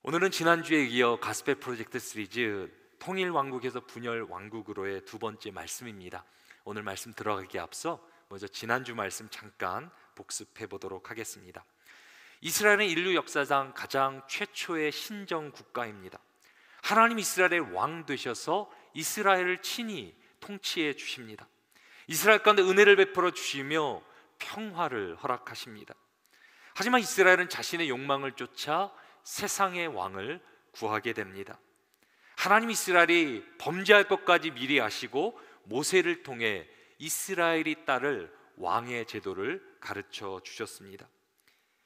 오늘은 지난주에 이어 가스펠 프로젝트 시리즈 통일왕국에서 분열 왕국으로의 두 번째 말씀입니다. 오늘 말씀 들어가기에 앞서 먼저 지난주 말씀 잠깐 복습해 보도록 하겠습니다. 이스라엘은 인류 역사상 가장 최초의 신정 국가입니다. 하나님 이스라엘의 왕 되셔서 이스라엘을 친히 통치해 주십니다. 이스라엘 가운데 은혜를 베풀어 주시며 평화를 허락하십니다. 하지만 이스라엘은 자신의 욕망을 쫓아 세상의 왕을 구하게 됩니다. 하나님 이스라엘이 범죄할 것까지 미리 아시고 모세를 통해 이스라엘이 따를 왕의 제도를 가르쳐 주셨습니다.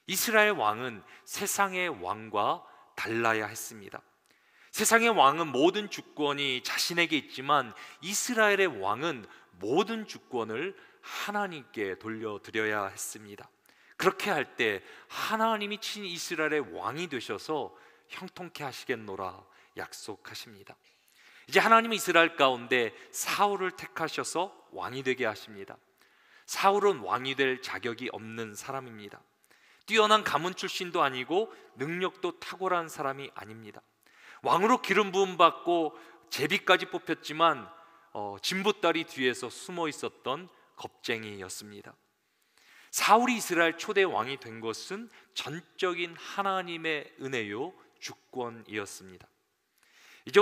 이스라엘 왕은 세상의 왕과 달라야 했습니다. 세상의 왕은 모든 주권이 자신에게 있지만 이스라엘의 왕은 모든 주권을 하나님께 돌려드려야 했습니다. 그렇게 할 때 하나님이 친히 이스라엘의 왕이 되셔서 형통케 하시겠노라 약속하십니다. 이제 하나님은 이스라엘 가운데 사울을 택하셔서 왕이 되게 하십니다. 사울은 왕이 될 자격이 없는 사람입니다. 뛰어난 가문 출신도 아니고 능력도 탁월한 사람이 아닙니다. 왕으로 기름 부음 받고 제비까지 뽑혔지만 진보딸이 뒤에서 숨어 있었던 겁쟁이였습니다. 사울이 이스라엘 초대 왕이 된 것은 전적인 하나님의 은혜요 주권이었습니다. 이제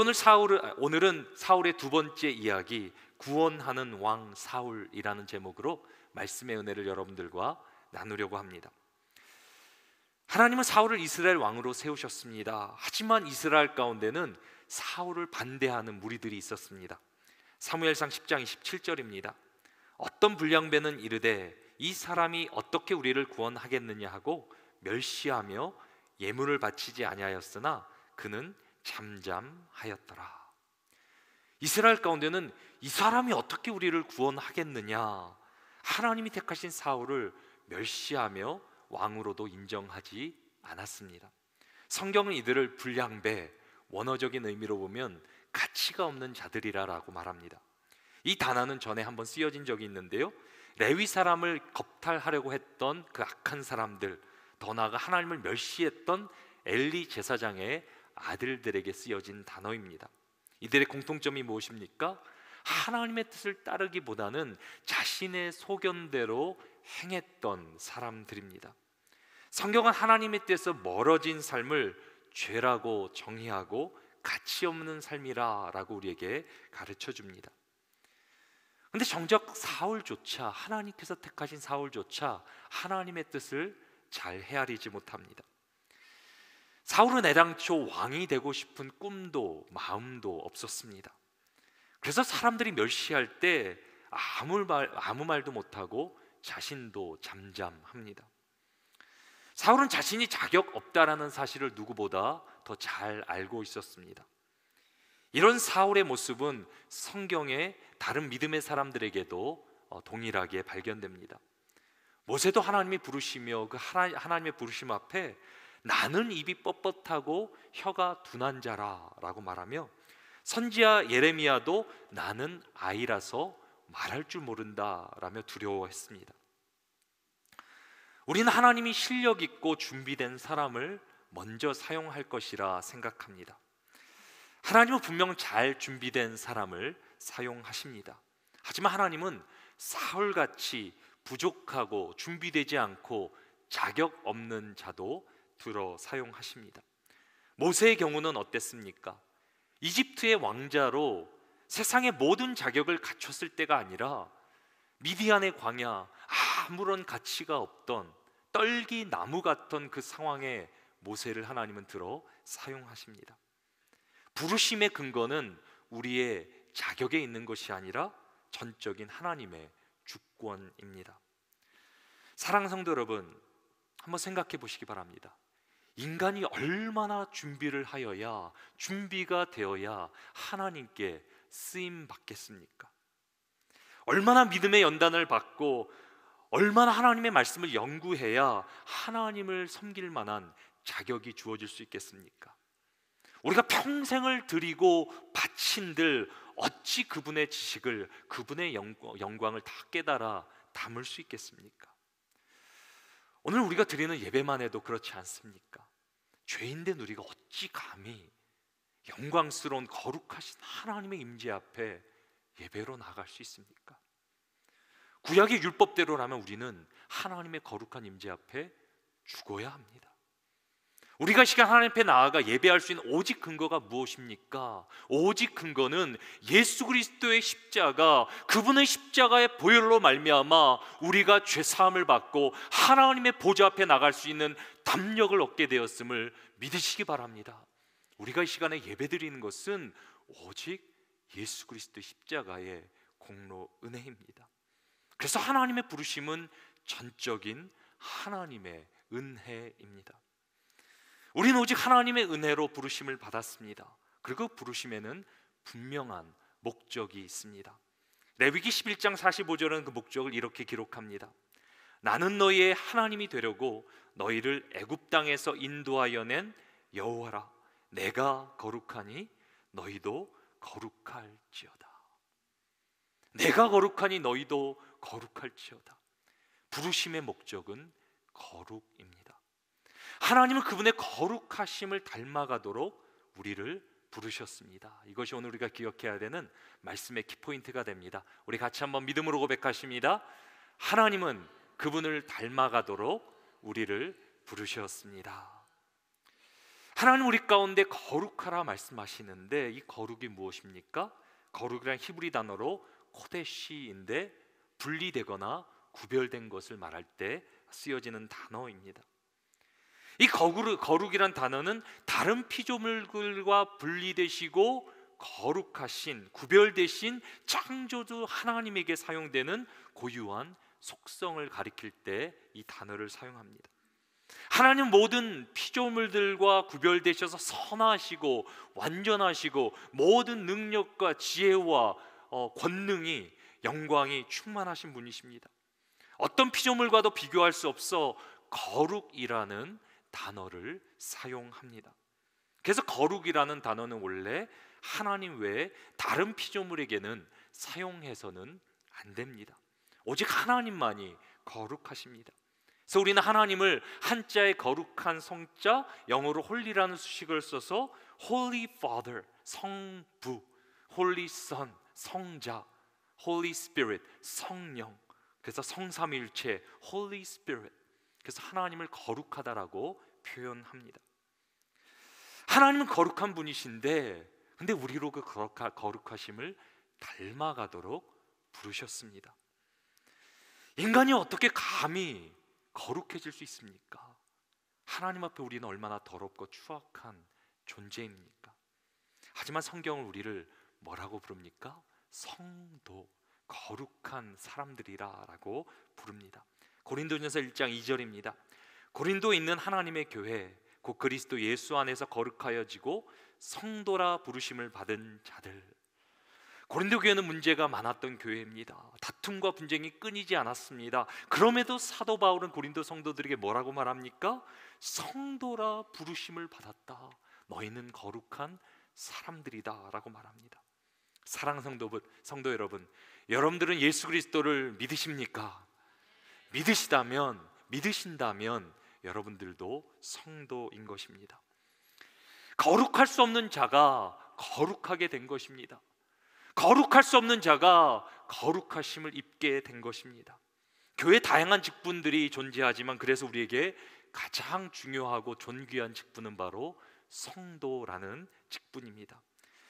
오늘은 사울의 두 번째 이야기, 구원하는 왕 사울이라는 제목으로 말씀의 은혜를 여러분들과 나누려고 합니다. 하나님은 사울을 이스라엘 왕으로 세우셨습니다. 하지만 이스라엘 가운데는 사울을 반대하는 무리들이 있었습니다. 사무엘상 10장 27절입니다. 어떤 불량배는 이르되 이 사람이 어떻게 우리를 구원하겠느냐 하고 멸시하며 예물을 바치지 아니하였으나 그는 잠잠하였더라. 이스라엘 가운데는 이 사람이 어떻게 우리를 구원하겠느냐, 하나님이 택하신 사울을 멸시하며 왕으로도 인정하지 않았습니다. 성경은 이들을 불량배, 원어적인 의미로 보면 가치가 없는 자들이라고 말합니다. 이 단어는 전에 한번 쓰여진 적이 있는데요, 레위 사람을 겁탈하려고 했던 그 악한 사람들, 더 나아가 하나님을 멸시했던 엘리 제사장의 아들들에게 쓰여진 단어입니다. 이들의 공통점이 무엇입니까? 하나님의 뜻을 따르기보다는 자신의 소견대로 행했던 사람들입니다. 성경은 하나님의 뜻에서 멀어진 삶을 죄라고 정의하고 가치 없는 삶이라고 우리에게 가르쳐 줍니다. 근데 정작 사울조차, 하나님께서 택하신 사울조차 하나님의 뜻을 잘 헤아리지 못합니다. 사울은 애당초 왕이 되고 싶은 꿈도 마음도 없었습니다. 그래서 사람들이 멸시할 때 아무 말도 못하고 자신도 잠잠합니다. 사울은 자신이 자격 없다라는 사실을 누구보다 더 잘 알고 있었습니다. 이런 사울의 모습은 성경의 다른 믿음의 사람들에게도 동일하게 발견됩니다. 모세도 하나님이 부르시며 그 하나님의 부르심 앞에 나는 입이 뻣뻣하고 혀가 둔한 자라 라고 말하며, 선지자 예레미야도 나는 아이라서 말할 줄 모른다 라며 두려워했습니다. 우리는 하나님이 실력 있고 준비된 사람을 먼저 사용할 것이라 생각합니다. 하나님은 분명 잘 준비된 사람을 사용하십니다. 하지만 하나님은 사울같이 부족하고 준비되지 않고 자격 없는 자도 들어 사용하십니다. 모세의 경우는 어땠습니까? 이집트의 왕자로 세상의 모든 자격을 갖췄을 때가 아니라 미디안의 광야, 아무런 가치가 없던 떨기 나무 같던 그 상황에 모세를 하나님은 들어 사용하십니다. 부르심의 근거는 우리의 자격에 있는 것이 아니라 전적인 하나님의 주권입니다. 사랑하는 성도 여러분, 한번 생각해 보시기 바랍니다. 인간이 얼마나 준비를 하여야, 준비가 되어야 하나님께 쓰임 받겠습니까? 얼마나 믿음의 연단을 받고 얼마나 하나님의 말씀을 연구해야 하나님을 섬길 만한 자격이 주어질 수 있겠습니까? 우리가 평생을 드리고 바친들 어찌 그분의 지식을, 그분의 영광을 다 깨달아 담을 수 있겠습니까? 오늘 우리가 드리는 예배만 해도 그렇지 않습니까? 죄인된 우리가 어찌 감히 영광스러운 거룩하신 하나님의 임재 앞에 예배로 나갈 수 있습니까? 구약의 율법대로라면 우리는 하나님의 거룩한 임재 앞에 죽어야 합니다. 우리가 이 시간 하나님 앞에 나아가 예배할 수 있는 오직 근거가 무엇입니까? 오직 근거는 예수 그리스도의 십자가, 그분의 십자가의 보혈로 말미암아 우리가 죄사함을 받고 하나님의 보좌 앞에 나갈 수 있는 담력을 얻게 되었음을 믿으시기 바랍니다. 우리가 이 시간에 예배드리는 것은 오직 예수 그리스도의 십자가의 공로 은혜입니다. 그래서 하나님의 부르심은 전적인 하나님의 은혜입니다. 우리는 오직 하나님의 은혜로 부르심을 받았습니다. 그리고 부르심에는 분명한 목적이 있습니다. 레위기 11장 45절은 그 목적을 이렇게 기록합니다. 나는 너희의 하나님이 되려고 너희를 애굽 땅에서 인도하여 낸 여호와라. 내가 거룩하니 너희도 거룩할지어다. 내가 거룩하니 너희도 거룩할지어다. 부르심의 목적은 거룩입니다. 하나님은 그분의 거룩하심을 닮아가도록 우리를 부르셨습니다. 이것이 오늘 우리가 기억해야 되는 말씀의 키포인트가 됩니다. 우리 같이 한번 믿음으로 고백하십니다. 하나님은 그분을 닮아가도록 우리를 부르셨습니다. 하나님 우리 가운데 거룩하라 말씀하시는데 이 거룩이 무엇입니까? 거룩이란 히브리 단어로 코데시인데 분리되거나 구별된 것을 말할 때 쓰여지는 단어입니다. 이 거룩이란 단어는 다른 피조물들과 분리되시고 거룩하신, 구별되신 창조주 하나님에게 사용되는 고유한 속성을 가리킬 때 이 단어를 사용합니다. 하나님 모든 피조물들과 구별되셔서 선하시고 완전하시고 모든 능력과 지혜와 권능이, 영광이 충만하신 분이십니다. 어떤 피조물과도 비교할 수 없어 거룩이라는 단어를 사용합니다. 그래서 거룩이라는 단어는 원래 하나님 외에 다른 피조물에게는 사용해서는 안 됩니다. 오직 하나님만이 거룩하십니다. 그래서 우리는 하나님을 한자의 거룩한 성자, 영어로 홀리라는 수식을 써서 Holy Father, 성부, Holy Son, 성자, Holy Spirit, 성령, 그래서 성삼일체, Holy Spirit, 그래서 하나님을 거룩하다라고 표현합니다. 하나님은 거룩한 분이신데 근데 우리로 그 거룩하심을 닮아가도록 부르셨습니다. 인간이 어떻게 감히 거룩해질 수 있습니까? 하나님 앞에 우리는 얼마나 더럽고 추악한 존재입니까? 하지만 성경은 우리를 뭐라고 부릅니까? 성도, 거룩한 사람들이라고 부릅니다. 고린도전서 1장 2절입니다. 고린도에 있는 하나님의 교회 곧 그리스도 예수 안에서 거룩하여지고 성도라 부르심을 받은 자들. 고린도 교회는 문제가 많았던 교회입니다. 다툼과 분쟁이 끊이지 않았습니다. 그럼에도 사도 바울은 고린도 성도들에게 뭐라고 말합니까? 성도라 부르심을 받았다. 너희는 거룩한 사람들이다 라고 말합니다. 사랑하는 성도 여러분, 여러분들은 예수 그리스도를 믿으십니까? 믿으신다면 여러분들도 성도인 것입니다. 거룩할 수 없는 자가 거룩하게 된 것입니다. 거룩할 수 없는 자가 거룩하심을 입게 된 것입니다. 교회 다양한 직분들이 존재하지만 그래서 우리에게 가장 중요하고 존귀한 직분은 바로 성도라는 직분입니다.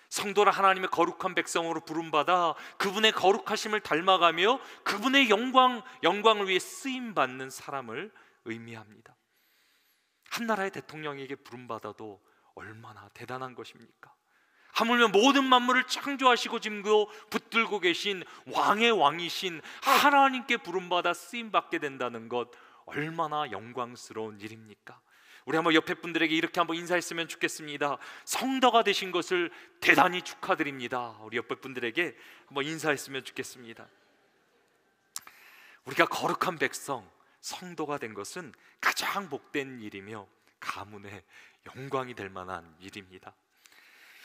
성도라 하나님의 거룩한 백성으로 부름받아 그분의 거룩하심을 닮아가며 그분의 영광을 위해 쓰임받는 사람을 의미합니다. 한 나라의 대통령에게 부름받아도 얼마나 대단한 것입니까? 하물며 모든 만물을 창조하시고 지금도 붙들고 계신 왕의 왕이신 하나님께 부름받아 쓰임받게 된다는 것 얼마나 영광스러운 일입니까? 우리 한번 옆에 분들에게 이렇게 한번 인사했으면 좋겠습니다. 성도가 되신 것을 대단히 축하드립니다. 우리 옆에 분들에게 한번 인사했으면 좋겠습니다. 우리가 거룩한 백성, 성도가 된 것은 가장 복된 일이며 가문의 영광이 될 만한 일입니다.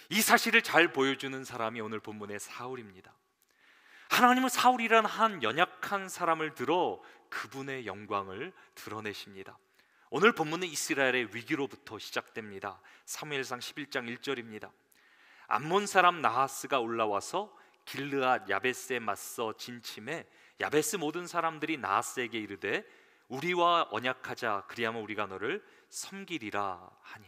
이 사실을 잘 보여주는 사람이 오늘 본문의 사울입니다. 하나님은 사울이라는 한 연약한 사람을 들어 그분의 영광을 드러내십니다. 오늘 본문은 이스라엘의 위기로부터 시작됩니다. 사무엘상 11장 1절입니다. 암몬 사람 나하스가 올라와서 길르앗 야베스에 맞서 진침해 야베스 모든 사람들이 나하스에게 이르되 우리와 언약하자, 그리하면 우리가 너를 섬기리라 하니.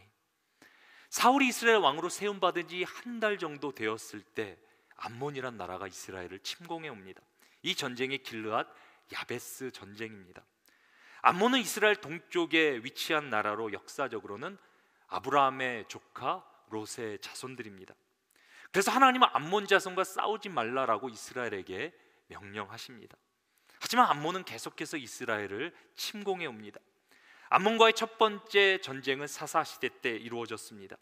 사울이 이스라엘 왕으로 세움받은 지 한 달 정도 되었을 때 암몬이란 나라가 이스라엘을 침공해 옵니다. 이 전쟁이 길르앗 야베스 전쟁입니다. 암몬은 이스라엘 동쪽에 위치한 나라로 역사적으로는 아브라함의 조카 롯의 자손들입니다. 그래서 하나님은 암몬 자손과 싸우지 말라라고 이스라엘에게 명령하십니다. 하지만 암몬은 계속해서 이스라엘을 침공해 옵니다. 암몬과의 첫 번째 전쟁은 사사 시대 때 이루어졌습니다.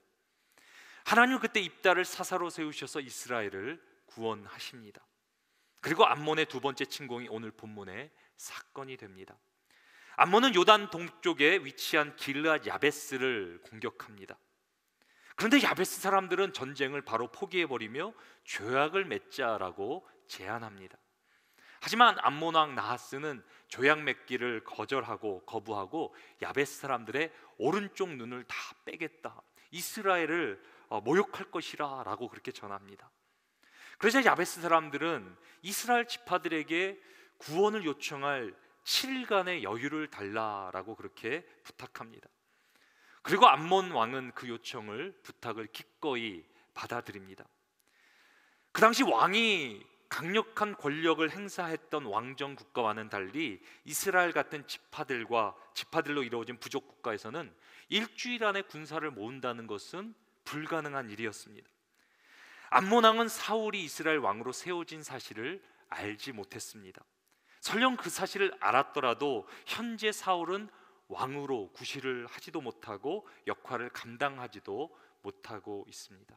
하나님은 그때 입다를 사사로 세우셔서 이스라엘을 구원하십니다. 그리고 암몬의 두 번째 침공이 오늘 본문의 사건이 됩니다. 암몬은 요단 동쪽에 위치한 길르앗 야베스를 공격합니다. 그런데 야베스 사람들은 전쟁을 바로 포기해버리며 조약을 맺자라고 제안합니다. 하지만 암몬 왕 나하스는 조약 맺기를 거부하고 야베스 사람들의 오른쪽 눈을 다 빼겠다, 이스라엘을 모욕할 것이라 라고 그렇게 전합니다. 그래서 야베스 사람들은 이스라엘 지파들에게 구원을 요청할 7일간의 여유를 달라라고 그렇게 부탁합니다. 그리고 암몬 왕은 그 부탁을 기꺼이 받아들입니다. 그 당시 왕이 강력한 권력을 행사했던 왕정 국가와는 달리 이스라엘 같은 지파들로 이루어진 부족 국가에서는 일주일 안에 군사를 모은다는 것은 불가능한 일이었습니다. 암몬 왕은 사울이 이스라엘 왕으로 세워진 사실을 알지 못했습니다. 설령 그 사실을 알았더라도 현재 사울은 왕으로 구실을 하지도 못하고 역할을 감당하지도 못하고 있습니다.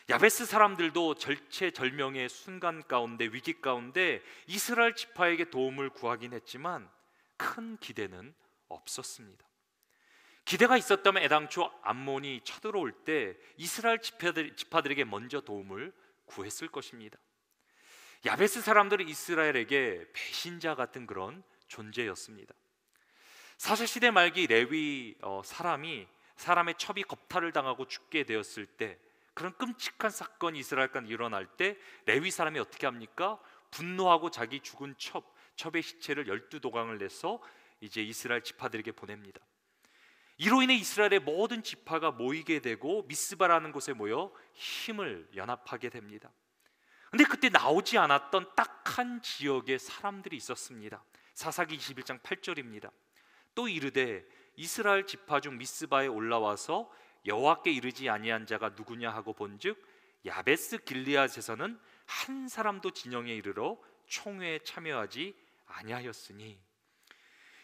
야베스 사람들도 절체절명의 순간 가운데, 위기 가운데 이스라엘 지파에게 도움을 구하긴 했지만 큰 기대는 없었습니다. 기대가 있었다면 애당초 암몬이 쳐들어올 때 이스라엘 지파들에게 먼저 도움을 구했을 것입니다. 야베스 사람들은 이스라엘에게 배신자 같은 그런 존재였습니다. 사사시대 말기 레위 사람의 첩이 겁탈을 당하고 죽게 되었을 때, 그런 끔찍한 사건이 이스라엘 가운데 일어날 때 레위 사람이 어떻게 합니까? 분노하고 자기 죽은 첩의 시체를 12도강을 내서 이제 이스라엘 지파들에게 보냅니다. 이로 인해 이스라엘의 모든 지파가 모이게 되고 미스바라는 곳에 모여 힘을 연합하게 됩니다. 근데 그때 나오지 않았던 딱 한 지역의 사람들이 있었습니다. 사사기 21장 8절입니다. 또 이르되 이스라엘 지파 중 미스바에 올라와서 여호와께 이르지 아니한 자가 누구냐 하고 본즉 야베스 길르앗에서는 한 사람도 진영에 이르러 총회에 참여하지 아니하였으니.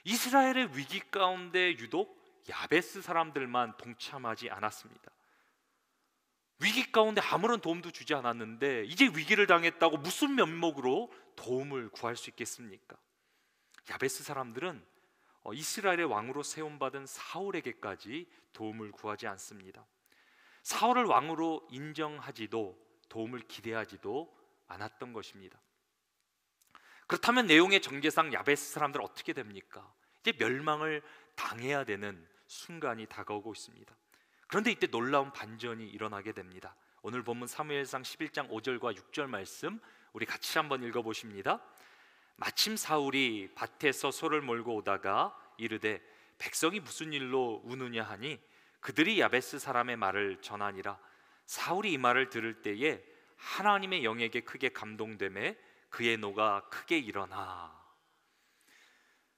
이스라엘의 위기 가운데 유독 야베스 사람들만 동참하지 않았습니다. 위기 가운데 아무런 도움도 주지 않았는데 이제 위기를 당했다고 무슨 면목으로 도움을 구할 수 있겠습니까? 야베스 사람들은 이스라엘의 왕으로 세움받은 사울에게까지 도움을 구하지 않습니다. 사울을 왕으로 인정하지도 도움을 기대하지도 않았던 것입니다. 그렇다면 내용의 전개상 야베스 사람들은 어떻게 됩니까? 이제 멸망을 당해야 되는 순간이 다가오고 있습니다. 그런데 이때 놀라운 반전이 일어나게 됩니다. 오늘 본문 사무엘상 11장 5절과 6절 말씀 우리 같이 한번 읽어보십니다. 마침 사울이 밭에서 소를 몰고 오다가 이르되 백성이 무슨 일로 우느냐 하니 그들이 야베스 사람의 말을 전하니라. 사울이 이 말을 들을 때에 하나님의 영에게 크게 감동되매 그의 노가 크게 일어나.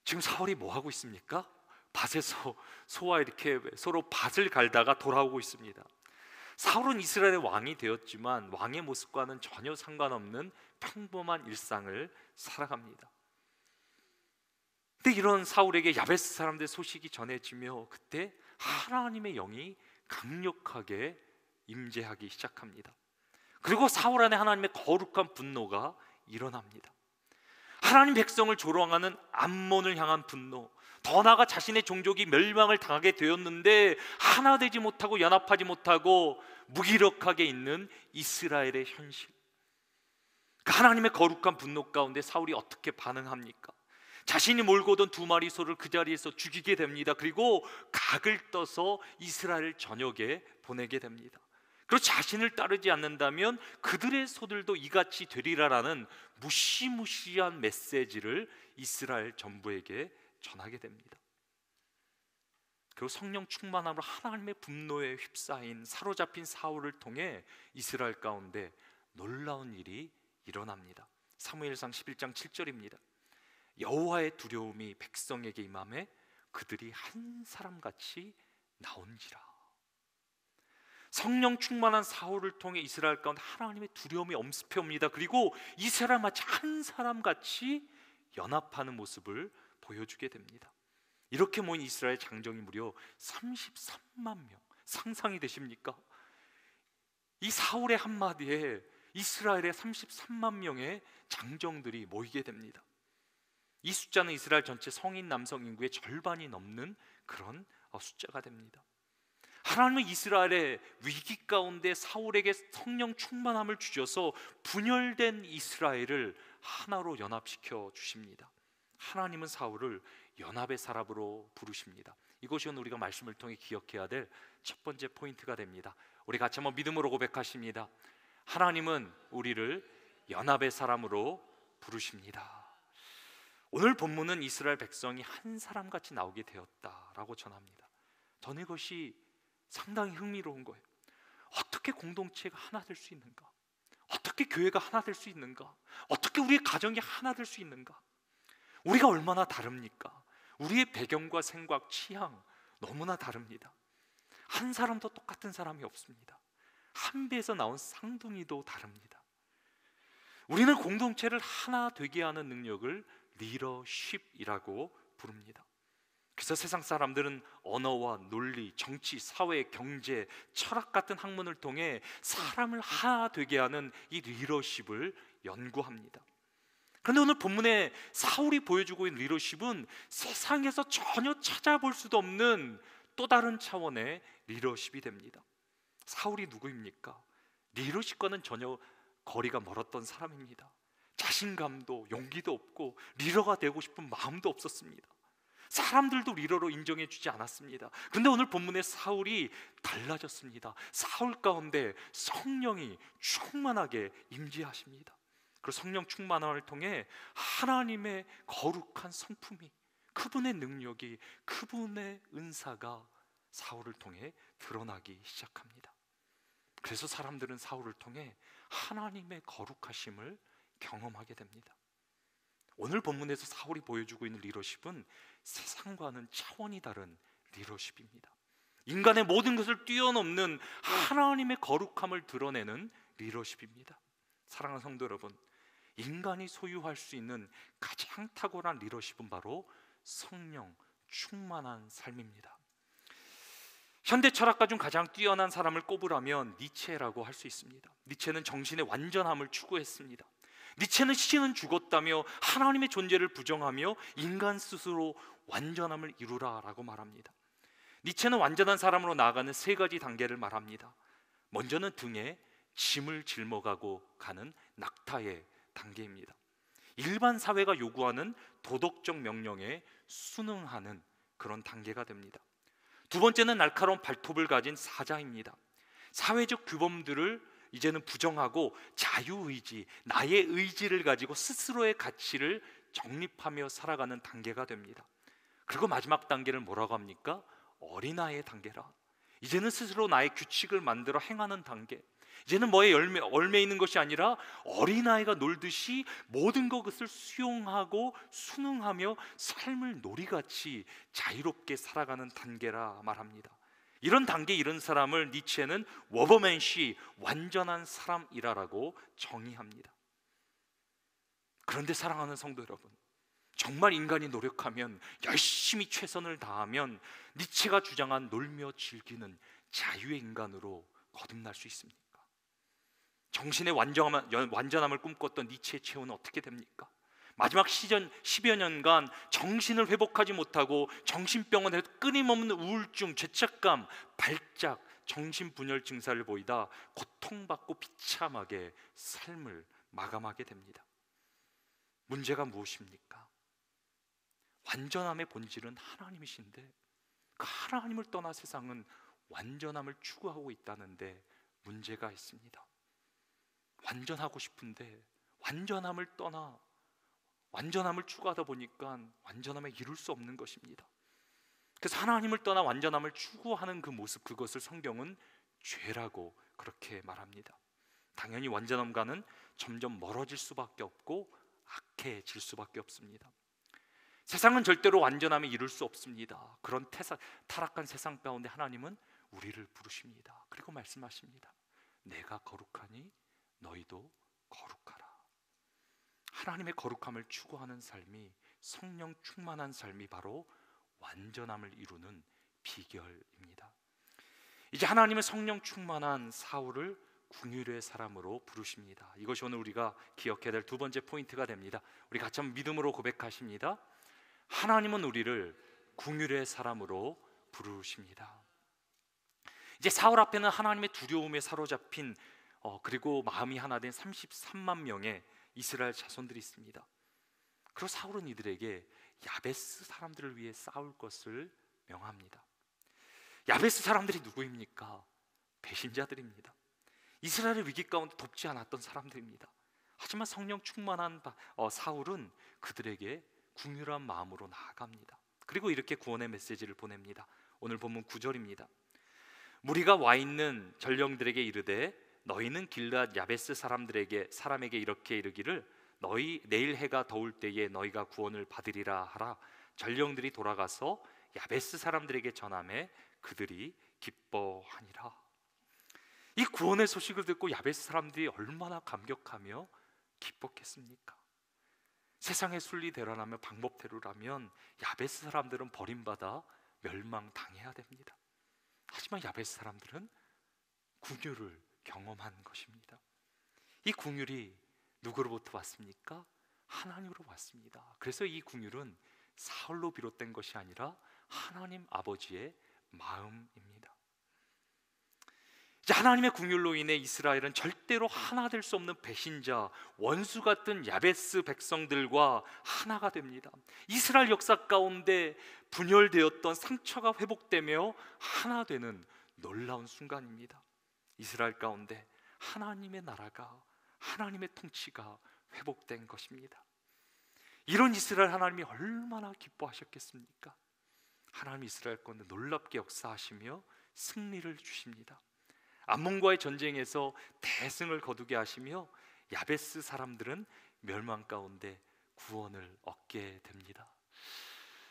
지금 사울이 뭐 하고 있습니까? 밭에서 소와 이렇게 서로 밭을 갈다가 돌아오고 있습니다. 사울은 이스라엘의 왕이 되었지만 왕의 모습과는 전혀 상관없는 평범한 일상을 살아갑니다. 근데 이런 사울에게 야베스 사람들의 소식이 전해지며 그때 하나님의 영이 강력하게 임재하기 시작합니다. 그리고 사울 안에 하나님의 거룩한 분노가 일어납니다. 하나님 백성을 조롱하는 암몬을 향한 분노, 더 나아가 자신의 종족이 멸망을 당하게 되었는데 하나 되지 못하고 연합하지 못하고 무기력하게 있는 이스라엘의 현실. 그 하나님의 거룩한 분노 가운데 사울이 어떻게 반응합니까? 자신이 몰고 오던 두 마리 소를 그 자리에서 죽이게 됩니다. 그리고 각을 떠서 이스라엘 전역에 보내게 됩니다. 그리고 자신을 따르지 않는다면 그들의 소들도 이같이 되리라라는 무시무시한 메시지를 이스라엘 전부에게 전하게 됩니다. 그리고 성령 충만함으로 하나님의 분노에 휩싸인 사로잡힌 사울을 통해 이스라엘 가운데 놀라운 일이 일어납니다. 사무엘상 11장 7절입니다. 여호와의 두려움이 백성에게 임하매 그들이 한 사람같이 나온지라. 성령 충만한 사울을 통해 이스라엘 가운데 하나님의 두려움이 엄습해 옵니다. 그리고 이스라엘 마치 한 사람같이 연합하는 모습을 보여주게 됩니다. 이렇게 모인 이스라엘 장정이 무려 33만 명. 상상이 되십니까? 이 사울의 한마디에 이스라엘의 33만 명의 장정들이 모이게 됩니다. 이 숫자는 이스라엘 전체 성인 남성 인구의 절반이 넘는 그런 숫자가 됩니다. 하나님은 이스라엘의 위기 가운데 사울에게 성령 충만함을 주셔서 분열된 이스라엘을 하나로 연합시켜 주십니다. 하나님은 사울을 연합의 사람으로 부르십니다. 이것이 오늘 우리가 말씀을 통해 기억해야 될 첫 번째 포인트가 됩니다. 우리 같이 한번 믿음으로 고백하십니다. 하나님은 우리를 연합의 사람으로 부르십니다. 오늘 본문은 이스라엘 백성이 한 사람같이 나오게 되었다라고 전합니다. 저는 이것이 상당히 흥미로운 거예요. 어떻게 공동체가 하나 될 수 있는가? 어떻게 교회가 하나 될 수 있는가? 어떻게 우리의 가정이 하나 될 수 있는가? 우리가 얼마나 다릅니까? 우리의 배경과 생각, 취향 너무나 다릅니다. 한 사람도 똑같은 사람이 없습니다. 한 배에서 나온 쌍둥이도 다릅니다. 우리는 공동체를 하나 되게 하는 능력을 리더십이라고 부릅니다. 그래서 세상 사람들은 언어와 논리, 정치, 사회, 경제, 철학 같은 학문을 통해 사람을 하나 되게 하는 이 리더십을 연구합니다. 그런데 오늘 본문에 사울이 보여주고 있는 리더십은 세상에서 전혀 찾아볼 수도 없는 또 다른 차원의 리더십이 됩니다. 사울이 누구입니까? 리더십과는 전혀 거리가 멀었던 사람입니다. 자신감도 용기도 없고 리더가 되고 싶은 마음도 없었습니다. 사람들도 리더로 인정해 주지 않았습니다. 그런데 오늘 본문의 사울이 달라졌습니다. 사울 가운데 성령이 충만하게 임재하십니다. 그리고 성령 충만함을 통해 하나님의 거룩한 성품이, 그분의 능력이, 그분의 은사가 사울을 통해 드러나기 시작합니다. 그래서 사람들은 사울을 통해 하나님의 거룩하심을 경험하게 됩니다. 오늘 본문에서 사울이 보여주고 있는 리더십은 세상과는 차원이 다른 리더십입니다. 인간의 모든 것을 뛰어넘는 하나님의 거룩함을 드러내는 리더십입니다. 사랑하는 성도 여러분, 인간이 소유할 수 있는 가장 탁월한 리더십은 바로 성령 충만한 삶입니다. 현대 철학가 중 가장 뛰어난 사람을 꼽으라면 니체라고 할 수 있습니다. 니체는 정신의 완전함을 추구했습니다. 니체는 신은 죽었다며 하나님의 존재를 부정하며 인간 스스로 완전함을 이루라라고 말합니다. 니체는 완전한 사람으로 나아가는 세 가지 단계를 말합니다. 먼저는 등에 짐을 짊어가고 가는 낙타의 단계입니다. 일반 사회가 요구하는 도덕적 명령에 순응하는 그런 단계가 됩니다. 두 번째는 날카로운 발톱을 가진 사자입니다. 사회적 규범들을 이제는 부정하고 자유의지, 나의 의지를 가지고 스스로의 가치를 정립하며 살아가는 단계가 됩니다. 그리고 마지막 단계를 뭐라고 합니까? 어린아이의 단계라. 이제는 스스로 나의 규칙을 만들어 행하는 단계. 이제는 뭐에 얽매 있는 것이 아니라 어린아이가 놀듯이 모든 것을 수용하고 순응하며 삶을 놀이같이 자유롭게 살아가는 단계라 말합니다. 이런 단계, 이런 사람을 니체는 워버맨시, 완전한 사람이라고 정의합니다. 그런데 사랑하는 성도 여러분, 정말 인간이 노력하면, 열심히 최선을 다하면 니체가 주장한 놀며 즐기는 자유의 인간으로 거듭날 수 있습니까? 정신의 완전함을 꿈꿨던 니체의 체온은 어떻게 됩니까? 마지막 시전 10여 년간 정신을 회복하지 못하고 정신병원에 끊임없는 우울증, 죄책감, 발작, 정신분열 증사를 보이다 고통받고 비참하게 삶을 마감하게 됩니다. 문제가 무엇입니까? 완전함의 본질은 하나님이신데 그 하나님을 떠나 세상은 완전함을 추구하고 있다는데 문제가 있습니다. 완전하고 싶은데 완전함을 떠나 완전함을 추구하다 보니까 완전함에 이룰 수 없는 것입니다. 그래서 하나님을 떠나 완전함을 추구하는 그 모습, 그것을 성경은 죄라고 그렇게 말합니다. 당연히 완전함과는 점점 멀어질 수밖에 없고 악해질 수밖에 없습니다. 세상은 절대로 완전함에 이룰 수 없습니다. 그런 타락한 세상 가운데 하나님은 우리를 부르십니다. 그리고 말씀하십니다. 내가 거룩하니 너희도 거룩하라. 하나님의 거룩함을 추구하는 삶이, 성령 충만한 삶이 바로 완전함을 이루는 비결입니다. 이제 하나님의 성령 충만한 사울을 궁율의 사람으로 부르십니다. 이것이 오늘 우리가 기억해야 될 두 번째 포인트가 됩니다. 우리 같이 한번 믿음으로 고백하십니다. 하나님은 우리를 궁율의 사람으로 부르십니다. 이제 사울 앞에는 하나님의 두려움에 사로잡힌 그리고 마음이 하나 된 33만 명의 이스라엘 자손들이 있습니다. 그리고 사울은 이들에게 야베스 사람들을 위해 싸울 것을 명합니다. 야베스 사람들이 누구입니까? 배신자들입니다. 이스라엘의 위기 가운데 돕지 않았던 사람들입니다. 하지만 성령 충만한 사울은 그들에게 궁휼한 마음으로 나아갑니다. 그리고 이렇게 구원의 메시지를 보냅니다. 오늘 본문 9절입니다. 무리가 와 있는 전령들에게 이르되 너희는 길르앗 야베스 사람에게 이렇게 이르기를 너희 내일 해가 더울 때에 너희가 구원을 받으리라 하라. 전령들이 돌아가서 야베스 사람들에게 전하매 그들이 기뻐하니라. 이 구원의 소식을 듣고 야베스 사람들이 얼마나 감격하며 기뻤겠습니까? 세상의 순리대로라면, 방법대로라면 야베스 사람들은 버림받아 멸망당해야 됩니다. 하지만 야베스 사람들은 궁휼을 경험한 것입니다. 이 궁휼이 누구로부터 왔습니까? 하나님으로 왔습니다. 그래서 이 궁휼은 사울로 비롯된 것이 아니라 하나님 아버지의 마음입니다. 하나님의 궁휼로 인해 이스라엘은 절대로 하나 될 수 없는 배신자, 원수 같은 야베스 백성들과 하나가 됩니다. 이스라엘 역사 가운데 분열되었던 상처가 회복되며 하나 되는 놀라운 순간입니다. 이스라엘 가운데 하나님의 나라가, 하나님의 통치가 회복된 것입니다. 이런 이스라엘 하나님이 얼마나 기뻐하셨겠습니까? 하나님 이스라엘 가운데 놀랍게 역사하시며 승리를 주십니다. 암몬과의 전쟁에서 대승을 거두게 하시며 야베스 사람들은 멸망 가운데 구원을 얻게 됩니다.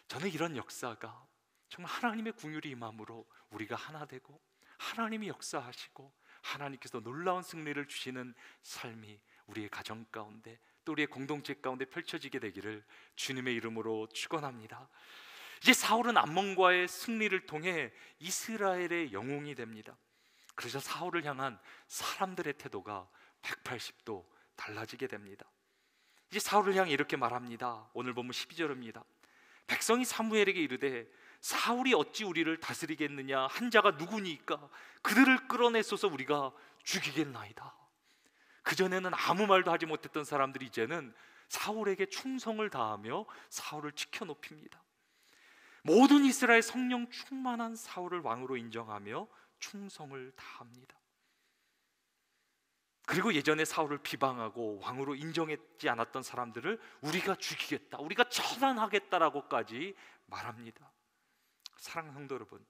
저는 이런 역사가 정말 하나님의 궁휼이 임함으로 우리가 하나 되고 하나님이 역사하시고 하나님께서 놀라운 승리를 주시는 삶이 우리의 가정 가운데 또 우리의 공동체 가운데 펼쳐지게 되기를 주님의 이름으로 축원합니다. 이제 사울은 암몬과의 승리를 통해 이스라엘의 영웅이 됩니다. 그래서 사울을 향한 사람들의 태도가 180도 달라지게 됩니다. 이제 사울을 향해 이렇게 말합니다. 오늘 보면 12절입니다. 백성이 사무엘에게 이르되 사울이 어찌 우리를 다스리겠느냐? 한 자가 누구니까? 그들을 끌어내소서 우리가 죽이겠나이다. 그전에는 아무 말도 하지 못했던 사람들이 이제는 사울에게 충성을 다하며 사울을 지켜높입니다. 모든 이스라엘 성령 충만한 사울을 왕으로 인정하며 충성을 다합니다. 그리고 예전에 사울을 비방하고 왕으로 인정했지 않았던 사람들을 우리가 죽이겠다, 우리가 처단하겠다라고까지 말합니다. 사랑하는 성도 여러분,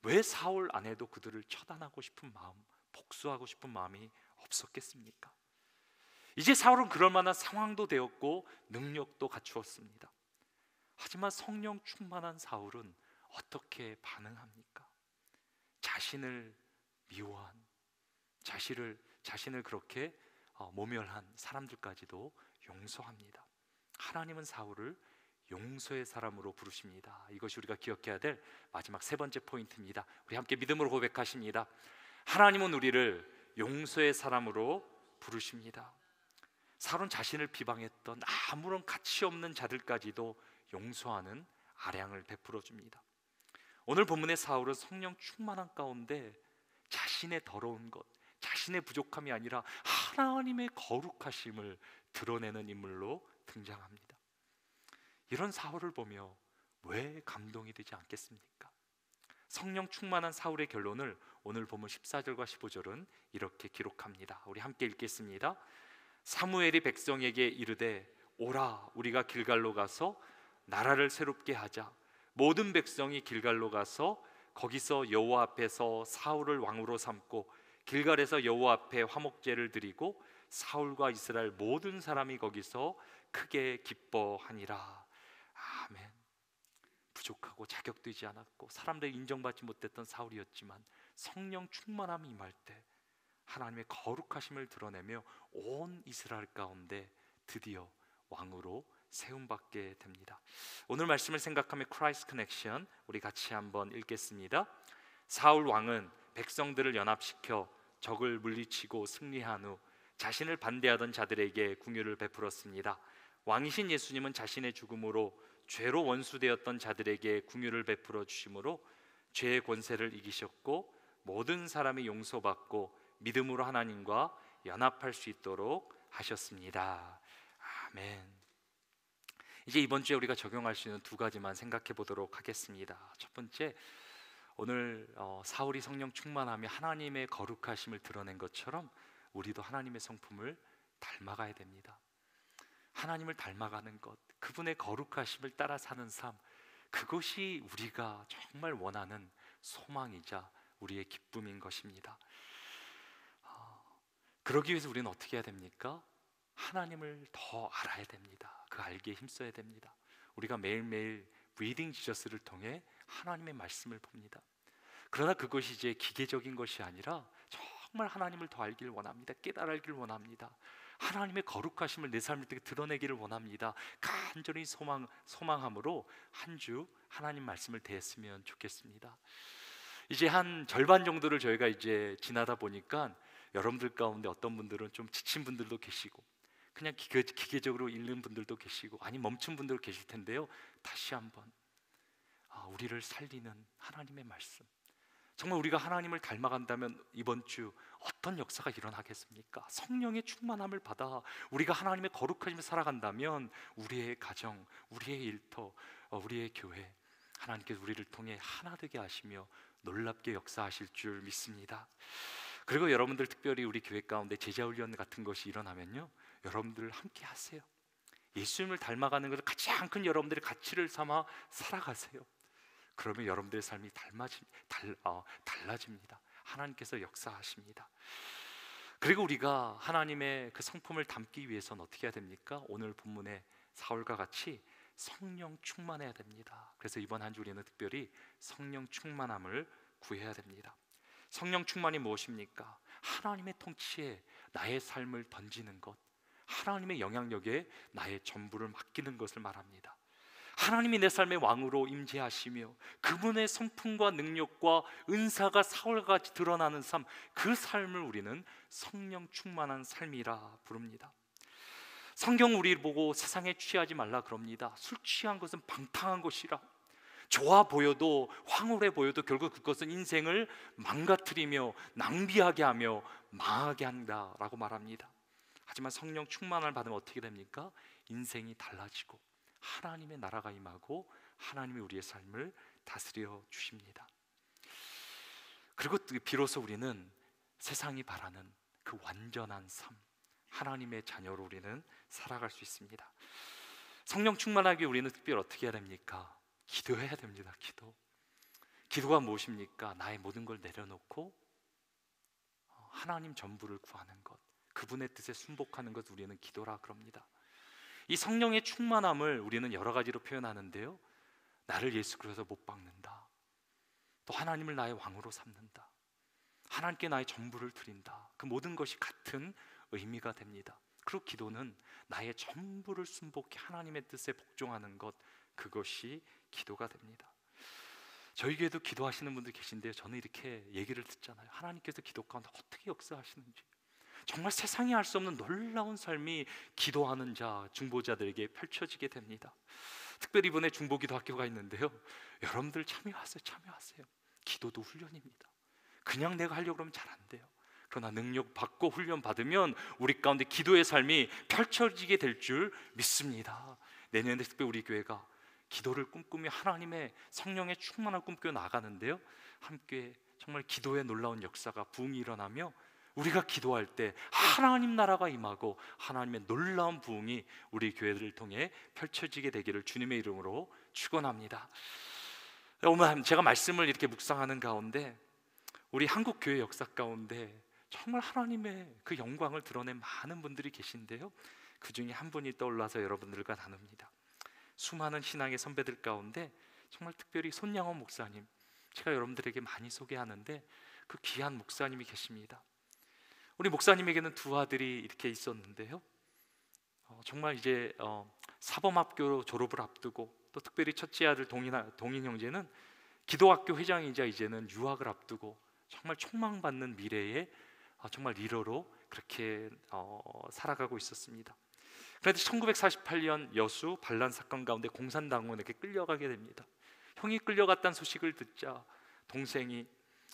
왜 사울 안에도 그들을 처단하고 싶은 마음, 복수하고 싶은 마음이 없었겠습니까? 이제 사울은 그럴 만한 상황도 되었고 능력도 갖추었습니다. 하지만 성령 충만한 사울은 어떻게 반응합니까? 자신을 미워한, 자신을 그렇게 모멸한 사람들까지도 용서합니다. 하나님은 사울을 용서의 사람으로 부르십니다. 이것이 우리가 기억해야 될 마지막 세 번째 포인트입니다. 우리 함께 믿음으로 고백하십니다. 하나님은 우리를 용서의 사람으로 부르십니다. 사울은 자신을 비방했던 아무런 가치 없는 자들까지도 용서하는 아량을 베풀어 줍니다. 오늘 본문의 사울은 성령 충만한 가운데 자신의 더러운 것, 자신의 부족함이 아니라 하나님의 거룩하심을 드러내는 인물로 등장합니다. 이런 사울을 보며 왜 감동이 되지 않겠습니까? 성령 충만한 사울의 결론을 오늘 본문 14절과 15절은 이렇게 기록합니다. 우리 함께 읽겠습니다. 사무엘이 백성에게 이르되 오라, 우리가 길갈로 가서 나라를 새롭게 하자. 모든 백성이 길갈로 가서 거기서 여호와 앞에서 사울을 왕으로 삼고 길갈에서 여호와 앞에 화목제를 드리고 사울과 이스라엘 모든 사람이 거기서 크게 기뻐하니라. 아멘. 부족하고 자격되지 않았고 사람들이 인정받지 못했던 사울이었지만 성령 충만함이 임할 때 하나님의 거룩하심을 드러내며 온 이스라엘 가운데 드디어 왕으로 세움받게 됩니다. 오늘 말씀을 생각하며 크라이스트 커넥션 우리 같이 한번 읽겠습니다. 사울 왕은 백성들을 연합시켜 적을 물리치고 승리한 후 자신을 반대하던 자들에게 긍휼을 베풀었습니다. 왕이신 예수님은 자신의 죽음으로 죄로 원수되었던 자들에게 긍휼을 베풀어 주심으로 죄의 권세를 이기셨고 모든 사람이 용서받고 믿음으로 하나님과 연합할 수 있도록 하셨습니다. 아멘. 이제 이번 주에 우리가 적용할 수 있는 두 가지만 생각해 보도록 하겠습니다. 첫 번째, 오늘 사울이 성령 충만하며 하나님의 거룩하심을 드러낸 것처럼 우리도 하나님의 성품을 닮아가야 됩니다. 하나님을 닮아가는 것, 그분의 거룩하심을 따라 사는 삶, 그것이 우리가 정말 원하는 소망이자 우리의 기쁨인 것입니다. 그러기 위해서 우리는 어떻게 해야 됩니까? 하나님을 더 알아야 됩니다. 그 알기에 힘써야 됩니다. 우리가 매일매일 리딩 지저스를 통해 하나님의 말씀을 봅니다. 그러나 그것이 이제 기계적인 것이 아니라 정말 하나님을 더 알기를 원합니다. 깨달기를 원합니다. 하나님의 거룩하심을 내 삶을 통해 드러내기를 원합니다. 간절히 소망함으로 한 주 하나님 말씀을 대했으면 좋겠습니다. 이제 한 절반 정도를 저희가 이제 지나다 보니까 여러분들 가운데 어떤 분들은 좀 지친 분들도 계시고 그냥 기계적으로 읽는 분들도 계시고 아니 멈춘 분들도 계실 텐데요. 다시 한번 우리를 살리는 하나님의 말씀, 정말 우리가 하나님을 닮아간다면 이번 주 어떤 역사가 일어나겠습니까? 성령의 충만함을 받아 우리가 하나님의 거룩하심을 살아간다면 우리의 가정, 우리의 일터, 우리의 교회, 하나님께서 우리를 통해 하나 되게 하시며 놀랍게 역사하실 줄 믿습니다. 그리고 여러분들 특별히 우리 교회 가운데 제자훈련 같은 것이 일어나면요, 여러분들 함께 하세요. 예수님을 닮아가는 것을 가장 큰 여러분들의 가치를 삼아 살아가세요. 그러면 여러분들의 삶이 달라집니다. 하나님께서 역사하십니다. 그리고 우리가 하나님의 그 성품을 담기 위해서는 어떻게 해야 됩니까? 오늘 본문의 사울과 같이 성령 충만해야 됩니다. 그래서 이번 한 주 우리는 특별히 성령 충만함을 구해야 됩니다. 성령 충만이 무엇입니까? 하나님의 통치에 나의 삶을 던지는 것, 하나님의 영향력에 나의 전부를 맡기는 것을 말합니다. 하나님이 내 삶의 왕으로 임재하시며 그분의 성품과 능력과 은사가 사울과 같이 드러나는 삶, 그 삶을 우리는 성령 충만한 삶이라 부릅니다. 성경 우리 보고 세상에 취하지 말라 그럽니다. 술 취한 것은 방탕한 것이라, 좋아 보여도 황홀해 보여도 결국 그것은 인생을 망가뜨리며 낭비하게 하며 망하게 한다라고 말합니다. 하지만 성령 충만을 받으면 어떻게 됩니까? 인생이 달라지고 하나님의 나라가 임하고 하나님이 우리의 삶을 다스려 주십니다. 그리고 비로소 우리는 세상이 바라는 그 완전한 삶, 하나님의 자녀로 우리는 살아갈 수 있습니다. 성령 충만하게 우리는 특별히 어떻게 해야 됩니까? 기도해야 됩니다. 기도가 무엇입니까? 나의 모든 걸 내려놓고 하나님 전부를 구하는 것, 그분의 뜻에 순복하는 것, 우리는 기도라 그럽니다. 이 성령의 충만함을 우리는 여러 가지로 표현하는데요, 나를 예수 그리스도로 못 박는다, 또 하나님을 나의 왕으로 삼는다, 하나님께 나의 전부를 드린다, 그 모든 것이 같은 의미가 됩니다. 그리고 기도는 나의 전부를 순복해 하나님의 뜻에 복종하는 것, 그것이 기도가 됩니다. 저희 교회도 기도하시는 분들 계신데요, 저는 이렇게 얘기를 듣잖아요. 하나님께서 기도 가운데 어떻게 역사하시는지, 정말 세상이 할 수 없는 놀라운 삶이 기도하는 자, 중보자들에게 펼쳐지게 됩니다. 특별히 이번에 중보기도 학교가 있는데요, 여러분들 참여하세요. 기도도 훈련입니다. 그냥 내가 하려고 그러면 잘 안 돼요. 그러나 능력 받고 훈련 받으면 우리 가운데 기도의 삶이 펼쳐지게 될 줄 믿습니다. 내년에 특별히 우리 교회가 기도를 꿈꾸며 하나님의 성령의 충만한 꿈꾸며 나가는데요, 함께 정말 기도의 놀라운 역사가 부흥이 일어나며 우리가 기도할 때 하나님 나라가 임하고 하나님의 놀라운 부흥이 우리 교회들을 통해 펼쳐지게 되기를 주님의 이름으로 축원합니다. 오늘 제가 말씀을 이렇게 묵상하는 가운데 우리 한국 교회 역사 가운데 정말 하나님의 그 영광을 드러낸 많은 분들이 계신데요, 그 중에 한 분이 떠올라서 여러분들과 나눕니다. 수많은 신앙의 선배들 가운데 정말 특별히 손양원 목사님, 제가 여러분들에게 많이 소개하는데 그 귀한 목사님이 계십니다. 우리 목사님에게는 두 아들이 이렇게 있었는데요, 정말 이제 사범학교 졸업을 앞두고, 또 특별히 첫째 아들 동인 형제는 기도학교 회장이자 이제는 유학을 앞두고 정말 촉망받는 미래에 정말 리더로 그렇게 살아가고 있었습니다. 그런데 1948년 여수 반란 사건 가운데 공산당원에게 끌려가게 됩니다. 형이 끌려갔다는 소식을 듣자 동생이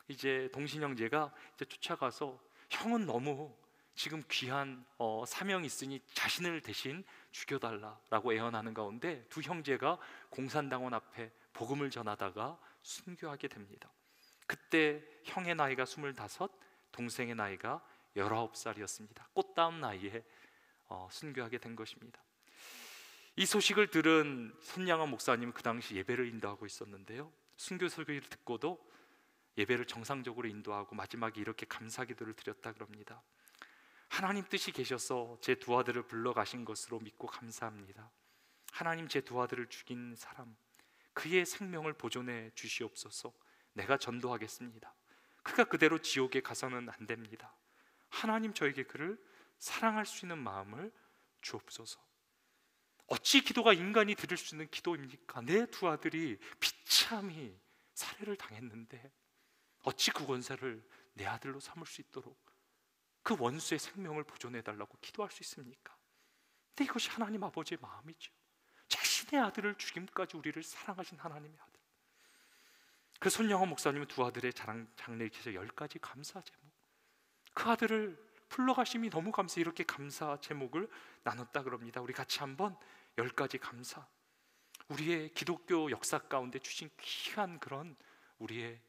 이제 동신 형제가 이제 쫓아가서 형은 너무 지금 귀한 사명이 있으니 자신을 대신 죽여달라라고 애원하는 가운데 두 형제가 공산당원 앞에 복음을 전하다가 순교하게 됩니다. 그때 형의 나이가 25, 동생의 나이가 19살이었습니다. 꽃다운 나이에 순교하게 된 것입니다. 이 소식을 들은 손양원 목사님은 그 당시 예배를 인도하고 있었는데요, 순교 소식을 듣고도 예배를 정상적으로 인도하고 마지막에 이렇게 감사기도를 드렸다 그럽니다. 하나님 뜻이 계셔서 제 두 아들을 불러가신 것으로 믿고 감사합니다. 하나님, 제 두 아들을 죽인 사람 그의 생명을 보존해 주시옵소서. 내가 전도하겠습니다. 그가 그대로 지옥에 가서는 안 됩니다. 하나님, 저에게 그를 사랑할 수 있는 마음을 주옵소서. 어찌 기도가 인간이 드릴 수 있는 기도입니까? 내 두 아들이 비참히 살해를 당했는데 어찌 그 원수를 내 아들로 삼을 수 있도록 그 원수의 생명을 보존해달라고 기도할 수 있습니까? 근데 이것이 하나님 아버지의 마음이죠. 자신의 아들을 죽임까지 우리를 사랑하신 하나님의 아들. 그 손양원 목사님은 두 아들의 장례식에서 10가지 감사 제목, 그 아들을 불러가심이 너무 감사해 이렇게 감사 제목을 나눴다 그럽니다. 우리 같이 한번 10가지 감사, 우리의 기독교 역사 가운데 주신 귀한 그런 우리의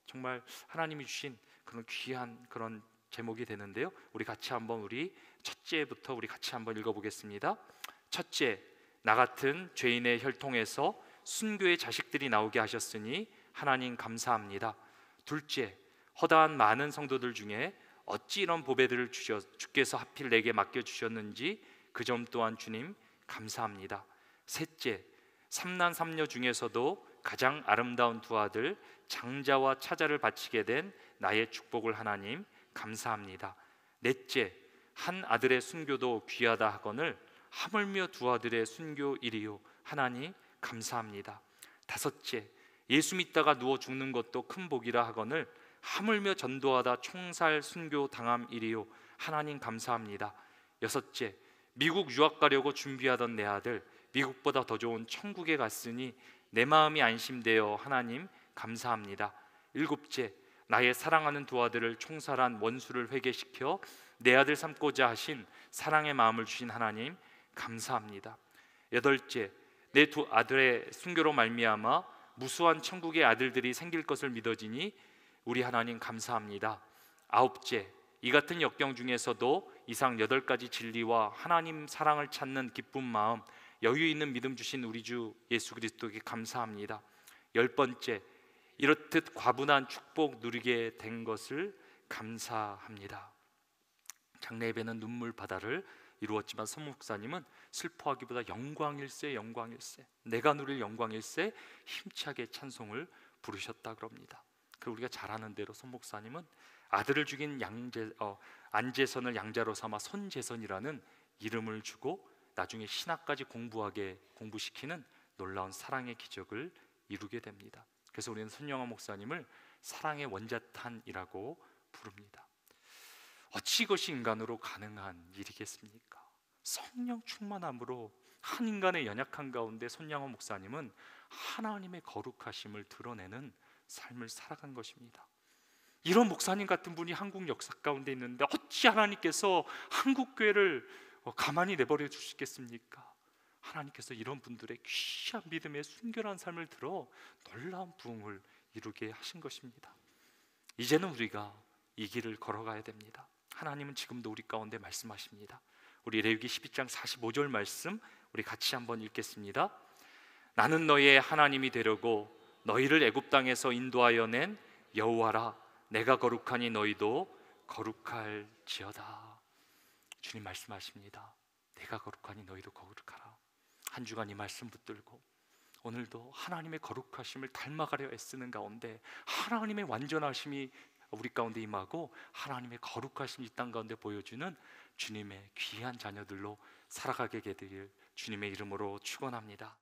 정말 하나님이 주신 그런 귀한 그런 제목이 되는데요, 우리 같이 한번 우리 첫째부터 우리 같이 한번 읽어보겠습니다. 첫째, 나 같은 죄인의 혈통에서 순교의 자식들이 나오게 하셨으니 하나님 감사합니다. 둘째, 허다한 많은 성도들 중에 어찌 이런 보배들을 주께서 하필 내게 맡겨주셨는지 그 점 또한 주님 감사합니다. 셋째, 삼난 삼녀 중에서도 가장 아름다운 두 아들 장자와 차자를 바치게 된 나의 축복을 하나님 감사합니다. 넷째, 한 아들의 순교도 귀하다 하거늘 하물며 두 아들의 순교이리요 하나님 감사합니다. 다섯째, 예수 믿다가 누워 죽는 것도 큰 복이라 하거늘 하물며 전도하다 총살 순교 당함이리요 하나님 감사합니다. 여섯째, 미국 유학 가려고 준비하던 내 아들 미국보다 더 좋은 천국에 갔으니 내 마음이 안심되어 하나님 감사합니다. 일곱째, 나의 사랑하는 두 아들을 총살한 원수를 회개시켜 내 아들 삼고자 하신 사랑의 마음을 주신 하나님 감사합니다. 여덟째, 내 두 아들의 순교로 말미암아 무수한 천국의 아들들이 생길 것을 믿어지니 우리 하나님 감사합니다. 아홉째, 이 같은 역경 중에서도 이상 8가지 진리와 하나님 사랑을 찾는 기쁜 마음, 여유 있는 믿음 주신 우리 주 예수 그리스도께 감사합니다. 10번째, 이렇듯 과분한 축복 누리게 된 것을 감사합니다. 장례 예배는 눈물 바다를 이루었지만 선 목사님은 슬퍼하기보다 영광일세 영광일세, 내가 누릴 영광일세 힘차게 찬송을 부르셨다 그럽니다. 그리고 우리가 잘 아는 대로 선 목사님은 아들을 죽인 안재선을 양자로 삼아 손재선이라는 이름을 주고 나중에 신학까지 공부시키는 놀라운 사랑의 기적을 이루게 됩니다. 그래서 우리는 손영아 목사님을 사랑의 원자탄이라고 부릅니다. 어찌 이것이 인간으로 가능한 일이겠습니까? 성령 충만함으로 한 인간의 연약한 가운데 손양호 목사님은 하나님의 거룩하심을 드러내는 삶을 살아간 것입니다. 이런 목사님 같은 분이 한국 역사 가운데 있는데 어찌 하나님께서 한국 교회를 가만히 내버려 두시겠습니까? 하나님께서 이런 분들의 귀한 믿음의 순결한 삶을 들어 놀라운 부흥을 이루게 하신 것입니다. 이제는 우리가 이 길을 걸어가야 됩니다. 하나님은 지금도 우리 가운데 말씀하십니다. 우리 레위기 12장 45절 말씀 우리 같이 한번 읽겠습니다. 나는 너희의 하나님이 되려고 너희를 애굽 땅에서 인도하여 낸 여호와라. 내가 거룩하니 너희도 거룩할지어다. 주님 말씀하십니다. 내가 거룩하니 너희도 거룩하라. 한 주간 이 말씀 붙들고 오늘도 하나님의 거룩하심을 닮아가려 애쓰는 가운데 하나님의 완전하심이 우리 가운데 임하고 하나님의 거룩하심이 이 땅 가운데 보여주는 주님의 귀한 자녀들로 살아가게 되길 주님의 이름으로 축원합니다.